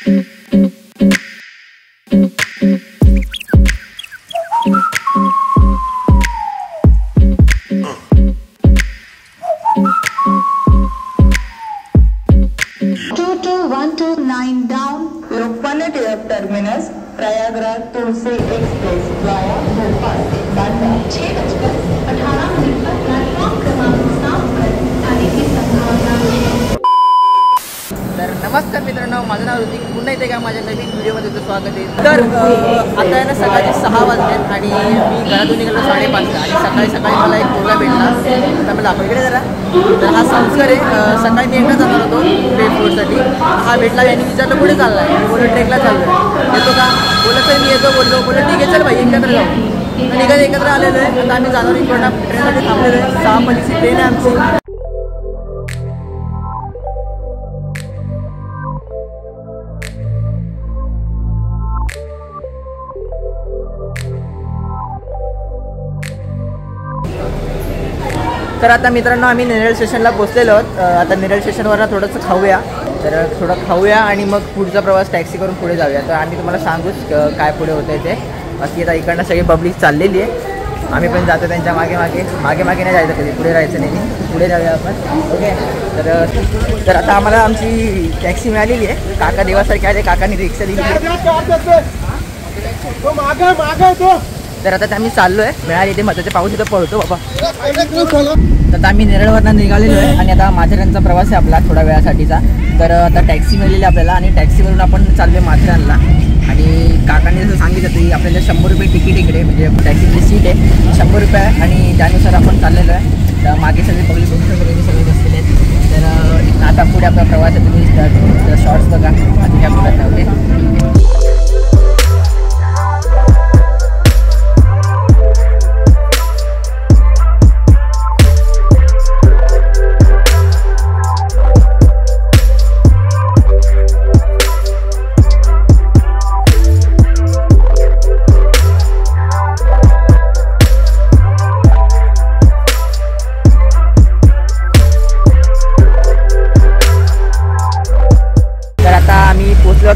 Terminus Prayagraj तुलसी express वाया भोपाल बांद्रा 6:18 पर platform क्रमांक 7 पर आने की संभावना है। तर नमस्कार मित्रांनो, माझं नाव ऋतिक, पुन्हा इथे का माझ्या नवीन व्हिडिओमध्ये तुमचं स्वागत आहे। तर आता आहे ना सकाळचे 6 वाजले आणि मी घरातून निघालो 5:30 आणि सकाळी मला एक पोरगा भेटला। तर मला इकडे जरा, तर हा संस्कार आहे। सकाळी मी एकटा जाणार होतो पेटफूडसाठी, हा भेटला आणि विचारलं कुठे चालला आहे, बोललो ट्रेकला चाललो आहे, येतो का, बोललं तर मी येतो, बोललो ठीक आहे चल भाई एकत्र जाऊ। निघाले एकत्र आलेलो आहे। आता आम्ही जाणार इकडनं ट्रेनसाठी थांबलेलो आहे। 6:50 ट्रेन आहे आमची। तर आता मित्रांनो आम्ही नेरळ स्टेशनला पोहोचलेलो आहोत। आता नेरळ स्टेशनवरनं थोडंसं खाऊया, तर थोडं खाऊया आणि मग पुढचा प्रवास टॅक्सी करून पुढे जाऊया। तर आम्ही तुम्हाला सांगूच काय पुढे होतं आहे ते। बाकी आता इकडनं सगळी पब्लिक चाललेली आहे, आम्ही पण जातो त्यांच्या मागे नाही जायचं, कधी पुढे राहायचं नाही, पुढे जाऊया आपण। ओके, तर आता आम्हाला आमची टॅक्सी मिळालेली आहे। काका देवासारखे आले, काकांनी रिक्षा दिली आहे। तर आता आम्ही चाललो आहे, मिळाली ते मताचे पाऊस इथं पळतो बाबा। तर आम्ही नेरळवरनं निघालेलो आहे आणि आता माथेरानचा प्रवास आहे आपला थोड्या वेळासाठीचा। तर आता टॅक्सी मिळालेली आपल्याला आणि टॅक्सीवरून आपण चाललो आहे माथेरानला। आणि काकांनी जसं सांगितलं की आपल्याला 100 रुपये तिकीट इकडे, म्हणजे टॅक्सीची सीट आहे 100 रुपये आहे आणि त्यानुसार आपण चाललेलो आहे। तर मागे सगळे पब्लिक सगळे बसलेले आहेत। तर आता पुढे आपला प्रवास आहे, तुम्ही शॉर्ट्स बघा आणि त्या पुढे ओके।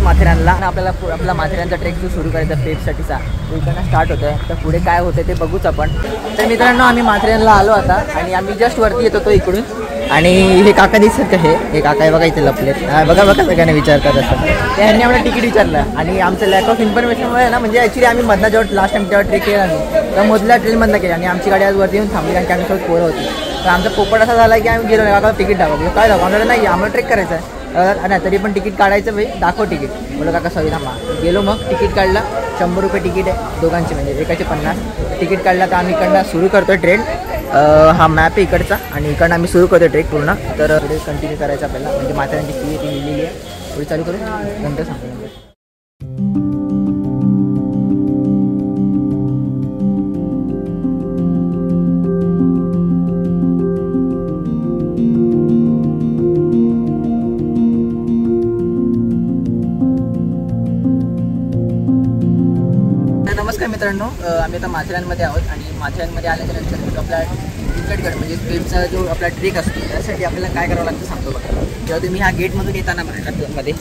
माथेरानला आपला माथेरानचा ट्रेक जो सुरू करायचा पेपसाठीचा, इकडनं स्टार्ट होतं। तर पुढे काय होतं ते बघूच आपण। तर मित्रांनो आम्ही माथेरानला आलो आता आणि आम्ही जस्ट वरती येत होतो इकडून। आणि हे काका दिसत हे काका आहे बघा इथे लपलेत, बघा सगळ्यांना विचारतात असं। त्यांनी आम्हाला तिकीट विचारलं आणि आमचं लॅक ऑफ इन्फॉर्मेशनमुळे ना, म्हणजे ॲक्च्युली आम्ही मधला जेव्हा लास्ट टाइम तेव्हा ट्रेक केला नाही, तर मधल्या ट्रेनमधनं केला आणि आमची गाडी आज वरती येऊन थांबली कारण की आम्ही सोबत पोरं होती। तर आमचा पोपट असा झाला की आम्ही गेलो नाही, काका तिकीट दाखवलं, काय दाखव आम्हाला नाही, आम्हाला ट्रेक करायचं आहे नाही, तरी पण तिकीट काढायचं भाई, दाखव तिकीट, बोलो काका सवी थांबा। गेलो मग तिकीट काढला, 100 रुपये तिकीट आहे दोघांचे, म्हणजे एकाचे 50 तिकीट काढला। तर आम्ही इकडनं सुरू करतो ट्रेन, हा मॅप आहे इकडचा आणि इकडनं आम्ही सुरू करतो ट्रेक पूर्ण। तर पुढे कंटिन्यू करायचं आपल्याला, म्हणजे माथेरानची फी ती लिहिलेली आहे, पुढे चालू करू नंतर सांगतो। नमस्कार मित्रांनो, आम्ही आता माथेरानमध्ये आहोत आणि माथेरानमध्ये आल्याच्यानंतर आपला टिकटगड म्हणजे पेपचा जो आपला ट्रेक असतो त्यासाठी आपल्याला काय करावं लागतं सांगतो बघा। जेव्हा तुम्ही ह्या गेटमधून येताना मध्ये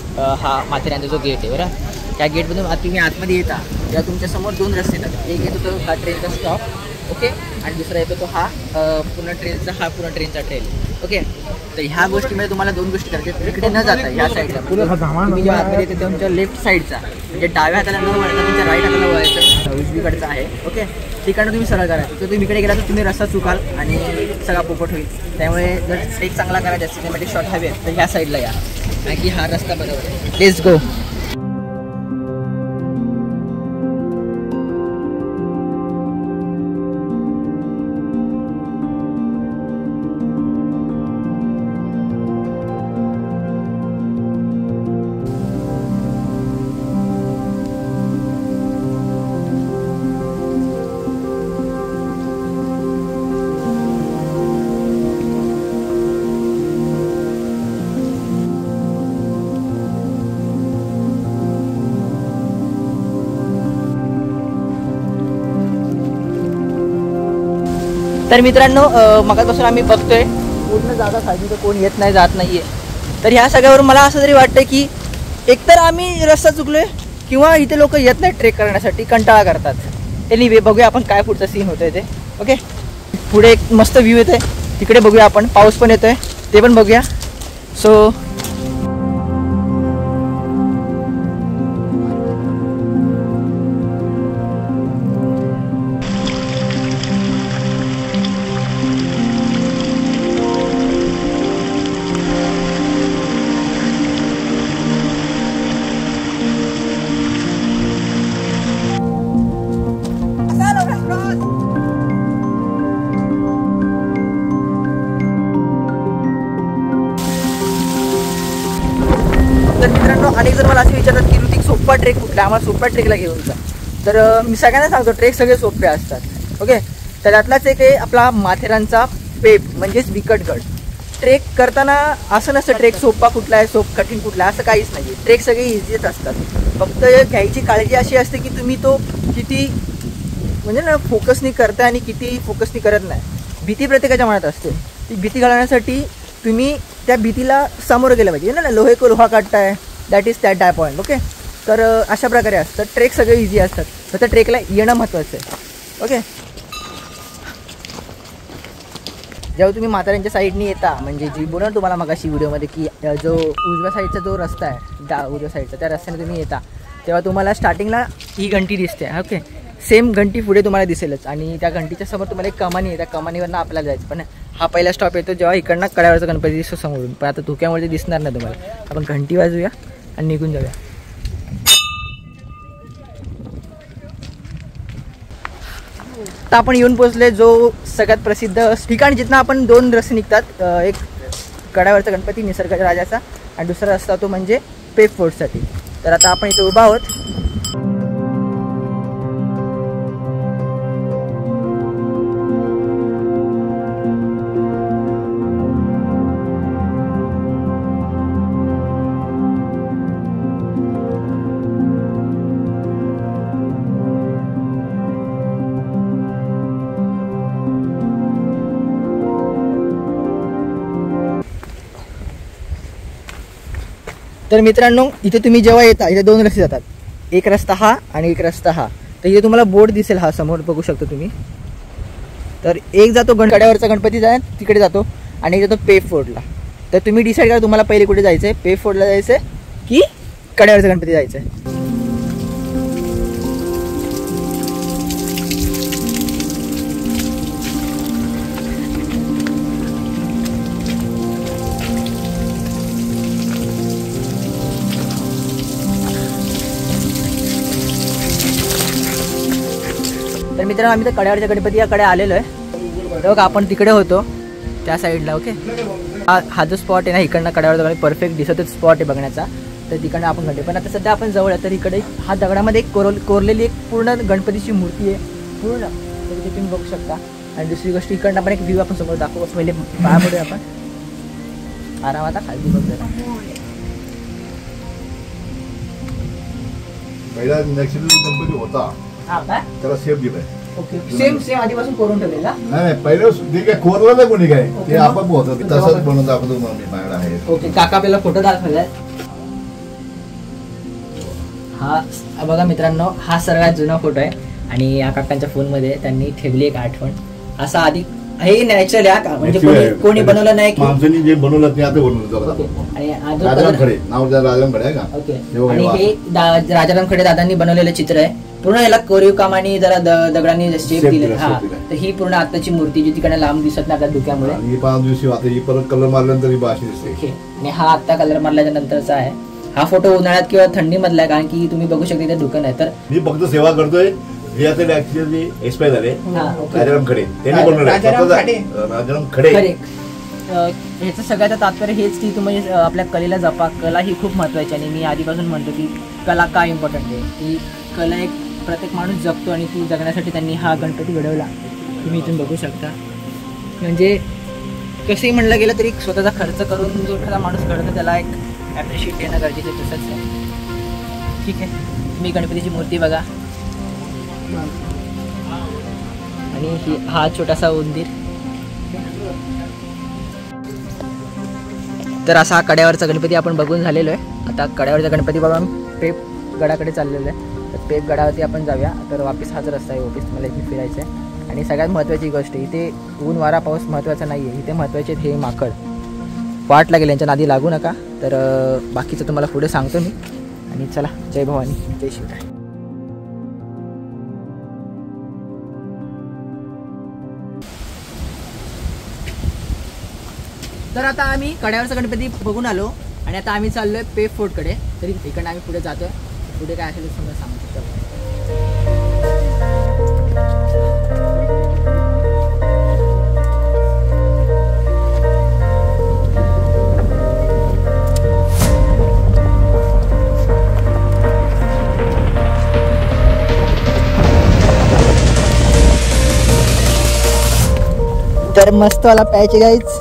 हा माथेरानचा जो गेट आहे बरं, त्या गेटमधून तुम्ही आतमध्ये येता तेव्हा तुमच्यासमोर 2 रस्ते येतात। एक येतो तो हा ट्रेनचा स्टॉप, ओके, आणि दुसरा येतो तो हा पूर्ण ट्रेनचा ट्रेन, ओके। तर ह्या गोष्टीमध्ये तुम्हाला 2 गोष्टी करायच्या, इकडे न जाता ह्या साईडला तुम्ही जेव्हा आतमध्ये येते तुमच्या लेफ्ट साईडचा, म्हणजे डाव्या हाताला न वळता तुमच्या राईट हाताला वळायचं, उजवीकडचा आहे, ओके। तिकडनं तुम्ही सरळ करायचं, तर तुम्ही इकडे गेला तर तुम्ही रस्ता चुकाल आणि सगळा पोपट होईल। त्यामुळे जर ट्रेक चांगला करायचा सिनेमॅटिक शॉट हवे तर ह्या साईडला या, कारण की हा रस्ता बरोबर आहे। Let's go. तर मित्रांनो मगापासून आम्ही बघतोय पूर्ण जागा खाली, तर कोण येत नाही जात नाही आहे। तर ह्या सगळ्यावरून मला असं तरी वाटतं की एकतर आम्ही रस्ता चुकलोय किंवा इथे लोक येत नाही ट्रेक करण्यासाठी, कंटाळा करतात। एनिवे बघूया आपण काय पुढचा सीन होतोय ते। ओके, पुढे एक मस्त व्ह्यू येतोय, तिकडे बघूया आपण, पाऊस पण येतोय ते पण बघूया। सो तर मित्रांनो, अनेक जर मला असे विचारतात की ऋतिक सोप्पा ट्रेक कुठला, आम्हाला सोप्या ट्रेकला घेऊन जा, तर मी सगळ्यांना सांगतो ट्रेक सगळे सोपे असतात। ओके, तर त्यातलाच एक आहे आपला माथेरानचा पेप म्हणजेच विकटगड। ट्रेक करताना असं नसतं ट्रेक सोपा कुठला आहे, कठीण कुठला आहे, असं काहीच नाही। ट्रेक सगळे इझीच असतात, फक्त घ्यायची काळजी अशी असते की तुम्ही तो किती म्हणजे ना फोकसनी करताय आणि किती फोकसनी करत नाही। भीती प्रत्येकाच्या मनात असते, ती भीती घालवण्यासाठी तुम्ही त्या भीतीला सामोरं गेलं पाहिजे ना, लोहे को लोहा काटताय, that is that die point. Okay, तर अशा प्रकारे असतं ट्रेक, सगळे इझी असतात, फक्त ट्रेकला येणं महत्त्वाचं आहे। ओके, जेव्हा तुम्ही म्हाताऱ्यांच्या साईडनी येता, म्हणजे जी बोला तुम्हाला मगाशी व्हिडिओमध्ये की जो उजव्या साईडचा जो रस्ता आहे, उजव्या साईडचा, त्या रस्त्याने तुम्ही येता तेव्हा तुम्हाला स्टार्टिंगला ही घंटी दिसते। ओके, सेम घंटी पुढे तुम्हाला दिसेलच आणि त्या घंटीच्या समोर तुम्हाला एक कमानी आहे, त्या कमानीवरनं आपल्याला जायचं। पण हा पहिला स्टॉप येतो जेव्हा इकडनं कड्यावरचा गणपती दिसतो समोरून, पण आता धुक्यामुळे दिसणार नाही तुम्हाला। आपण घंटी वाजवूया आणि निघून जाऊया। आता आपण येऊन पोहोचले जो सगळ्यात प्रसिद्ध ठिकाण, जिथनं आपण 2 रस्ते निघतात, एक कड्यावरचा गणपती निसर्गाच्या राजाचा आणि दुसरा रस्ता तो म्हणजे पेप फोर्टसाठी। तर आता आपण इथे उभा आहोत। तर मित्रांनो, इथे तुम्ही जेव्हा येता इथे 2 रस्ते जातात, एक रस्ता हा आणि एक रस्ता हा। तर इथे तुम्हाला बोर्ड दिसेल, हा समोर बघू शकता तुम्ही। तर एक जातो कड्यावरचा गणपती तिकडे जातो आणि एक जातो पेप फोर्टला। तर तुम्ही डिसाईड करा तुम्हाला पहिले कुठे जायचं आहे, पेप फोर्टला जायचं आहे की कड्यावरचा गणपती जायचं आहे। तर मित्रांनो, आम्ही तर कड्यावरच्या गणपती याकडे आलेलो आहे, बघा आपण तिकडे होतो त्या साईडला। ओके, हा जो स्पॉट आहे ना, इकडनं कड्यावरचा गणपती परफेक्ट दिसतच स्पॉट आहे बघण्याचा, तर तिकडनं आपण घडे। पण आता सध्या आपण जवळ आहे, तर इकडे हा दगडामध्ये एक कोरलेली एक पूर्ण गणपतीची मूर्ती आहे पूर्ण, तर तिथे तुम्ही बघू शकता। आणि दुसरी गोष्ट, इकडनं आपण एक व्ह्यू आपण समोर दाखवू, पहिले पाया पडूया आपण आरामात, खाली बघूया। पहिला गणपती होता त्याला सेफ दिलाय। ओके, सेम आधीपासून करून ठेवलेला नाही, पहिलं ते काय कोरलं नाही कोणी, काय ते आपण होतं तसंच बनवून दाखवतो मी माझ्याकडे आहे। ओके, काका आपल्याला फोटो दाखवलाय। हा बघा मित्रांनो, हा सर्वात जुना फोटो आहे आणि या काकांच्या फोनमध्ये त्यांनी ठेवली एक आठवण। असा आधी हे नॅचरल आहे, म्हणजे कोणी बनवलं नाही की माणसांनी जे बनवलं ते आता बनवलं। आणि राजाराम खडे नाव, राजाराम खडे आहे का? ओके, आणि हे राजाराम खडे दादांनी बनवलेलं चित्र आहे पूर्ण, याला कोरीव कामाने जरा दगडांनी शेप दिले। हा, तर ही पूर्ण आताची मूर्ती जी तिकडे लांब दिसत नाही आपल्या धुक्यामुळे, ही 5 दिवशी आता ही परत कलर मारल्यानंतर ही बाशी दिसते। आणि हा आता कलर मारल्याच्या नंतरचा आहे। हा फोटो उन्हाळ्यात किंवा थंडी मधला आहे, कारण की तुम्ही बघू शकता इथे धुकं नाही। तर मी फक्त सेवा करतोय, हे आता ऍक्च्युअली एक्सपायर झाले राजाराम खडे, त्यांनी बनवलं राजाराम खडे। ह्याचं सगळ्यात तात्पर्य हेच की तुम्ही आपल्या कलेला जपा, कला ही खूप महत्वाची। आणि मी आधीपासून म्हणतो की कला का इम्पॉर्टंट आहे, की कला एक प्रत्येक माणूस जगतो आणि ती जगण्यासाठी त्यांनी हा गणपती घडवला, तुम्ही इथून बघू शकता। म्हणजे कसंही म्हणलं गेलं तरी स्वतःचा खर्च करून जो एखादा माणूस घडतो त्याला एक ॲप्रिशिएट देणं गरजेचं आहे, तसंच आहे। ठीक आहे, तुम्ही गणपतीची मूर्ती बघा आणि हा छोटासा उंदीर। तर असा कड्यावरचा गणपती आपण बघून झालेलो आहे. आता कड्यावरचा गणपती बघून पेप गडाकडे चाललेलो आहे. तर पेप गडावरती आपण जाऊया. तर वापस हाच रस्ता आहे, वापस तुम्हाला इथे फिरायचं आहे. आणि सगळ्यात महत्त्वाची गोष्ट इथे ऊन वारा पाऊस महत्त्वाचा नाही आहे, इथे महत्त्वाचे हे माकड. वाट लागेल, यांच्या नादी लागू नका. तर बाकीचं तुम्हाला पुढे सांगतो मी. आणि चला, जय भवानी जय शिवराय. तर आता आम्ही कड्यावरचा गणपती बघून आलो आणि आता आम्ही चाललोय पेप फोर्टकडे. तरी इकडनं आम्ही पुढे जातोय. पुढे काय असेल समजा सांगतो. तर मस्त वाला प्यायचे गाईच.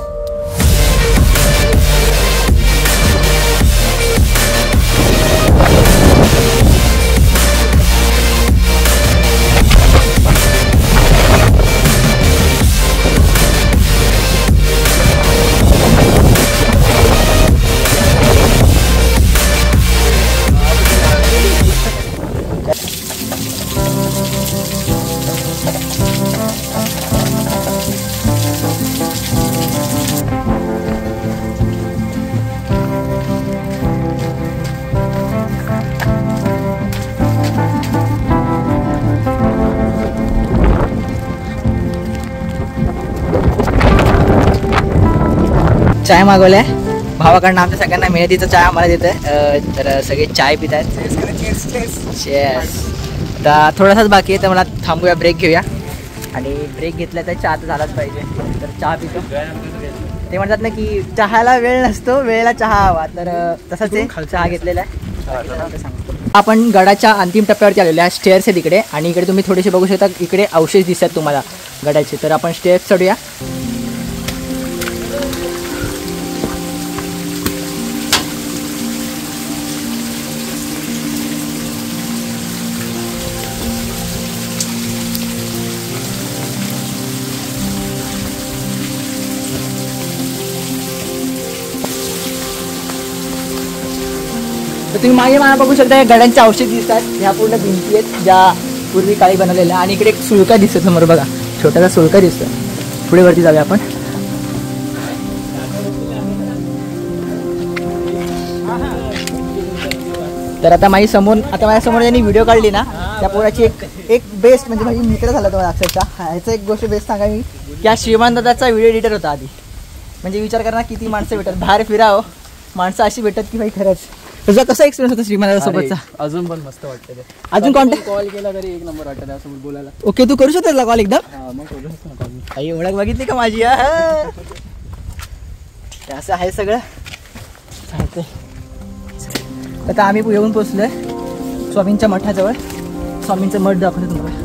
चाय मागवलाय भावाकडनं. आमच्या सगळ्यांना मेहंदीचा चाय आम्हाला देत आहे. तर सगळे चाय पित आहेत. आता थोडासाच बाकी आहे, तर मला थांबूया, ब्रेक घेऊया. आणि ब्रेक घेतला तर चहा तर झालाच पाहिजे. तर चहा पितो. ते म्हणतात ना की चहाला वेळ नसतो, वेळेला चहा हवा. तर तसंच आहे, चहा घेतलेला आहे. आपण गडाच्या अंतिम टप्प्यावरती आलेलो आहे. स्टेअर्स आहे तिकडे आणि इकडे तुम्ही थोडेसे बघू शकता. इकडे अवशेष दिसतात तुम्हाला गडाचे. तर आपण स्टेअर्स चढूया. तर तुम्ही मागे मला बघू शकता, गड्यांचे अवशेष दिसतात. ह्या पूर्ण भिंती आहेत ज्या पूर्वी काळी बनवलेल्या. आणि इकडे एक सुळका दिसतो समोर बघा, छोटासा सुळका दिसतो. पुढे वरती जाऊया आपण. तर आता माझ्यासमोर ज्यांनी व्हिडिओ काढली ना, त्या पोराची एक बेस्ट म्हणजे माझी मित्र झाला तो अक्षरशः. ह्याचं एक गोष्ट बेस्ट सांगा मी, की हा श्रीमान दादाचा व्हिडिओ एडिटर होता आधी. म्हणजे विचार करा ना, किती माणसं भेटतात बाहेर फिरावं, माणसं अशी भेटतात की भाई खरंच. तुझा कसा एक्सपिरियन्स होता श्रीमान सोबतचा? अजून पण मस्त वाटतं ते. अजून कॉन्टॅक्ट कॉल केला तरी एक नंबर वाटतं त्यासोबत बोलायला. ओके, तू करू शकतो कॉल एकदम? मग करू शकतो ना कॉल. आई ओळख बघितली का माझी? असं आहे सगळं. चालतंय. आता आम्ही येऊन पोचलोय स्वामींच्या मठाजवळ. स्वामींचं मठ दाखवतो तुम्हाला.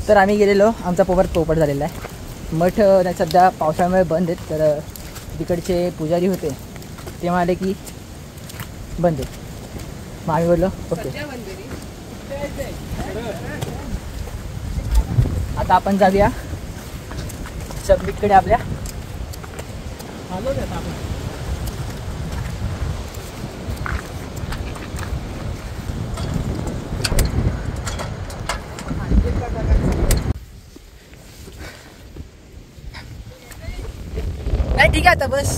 तर आम्ही गेलेलो, आमचा पोपट झालेला आहे. मठ सध्या पावसाळ्यामुळे बंद आहेत. तर तिकडचे पुजारी होते ते म्हणाले की बंद आहेत. मग आम्ही बोललो ओके. आता आपण जाऊया सबमिटकडे आपल्या. नाही ठीक आहे आता बस.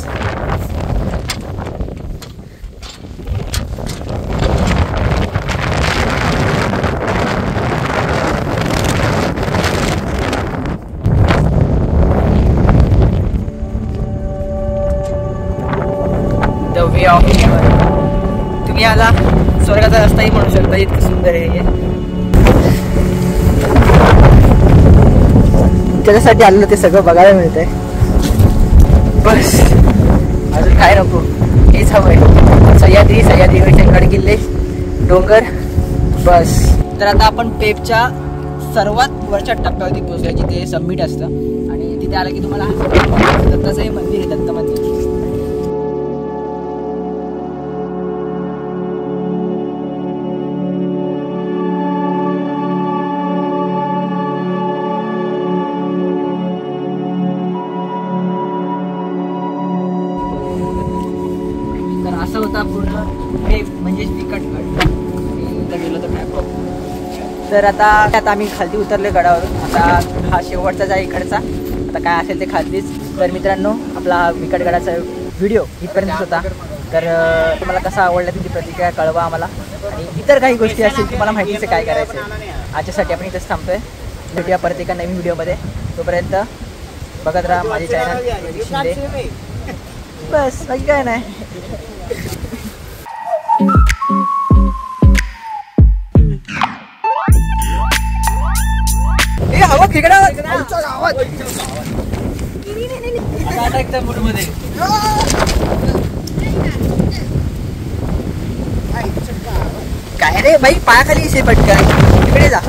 The way of heaven. तुम्ही याला स्वर्गाचा रस्ताही म्हणू शकता, इतकं सुंदर आहे हे. त्याच्यासाठी आलेलं ते सगळं बघायला मिळतंय. बस अजून काय नको, हेच हवंय. सह्याद्री गडकिल्ले डोंगर बस. तर आता आपण पेपच्या सर्वात वरच्या टप्प्यावरती पोहोचलोय, जिथे सबमिट असतं. आणि तिथे आलं की तुम्हाला दत्ताचं हे मंदिर आहे, दत्त मंदिर. पूर्ण हे म्हणजे विकट गड गेलो तर काय प्रॉब्लेम. तर आता आम्ही खालती उतरले गडावरून. आता हा शेवटचाच आहे इकडचा. आता काय असेल ते खालतीच. तर मित्रांनो आपला हा विकटगडाचा व्हिडिओ इथपर्यंत होता. तर तुम्हाला कसा आवडला तुमची प्रतिक्रिया कळवा आम्हाला. आणि इतर काही गोष्टी असतील तुम्हाला माहिती आहे काय करायचं. आजच्यासाठी आपण इथेच थांबतोय. भेटूया परत एका नवीन व्हिडिओमध्ये. तोपर्यंत बघत राहा माझे चॅनल शिंदे. बस बाकी काय नाही. हवा खेकडा मूडमध्ये काय रे भाई पायाखाली इसे पटकन इकडे जा.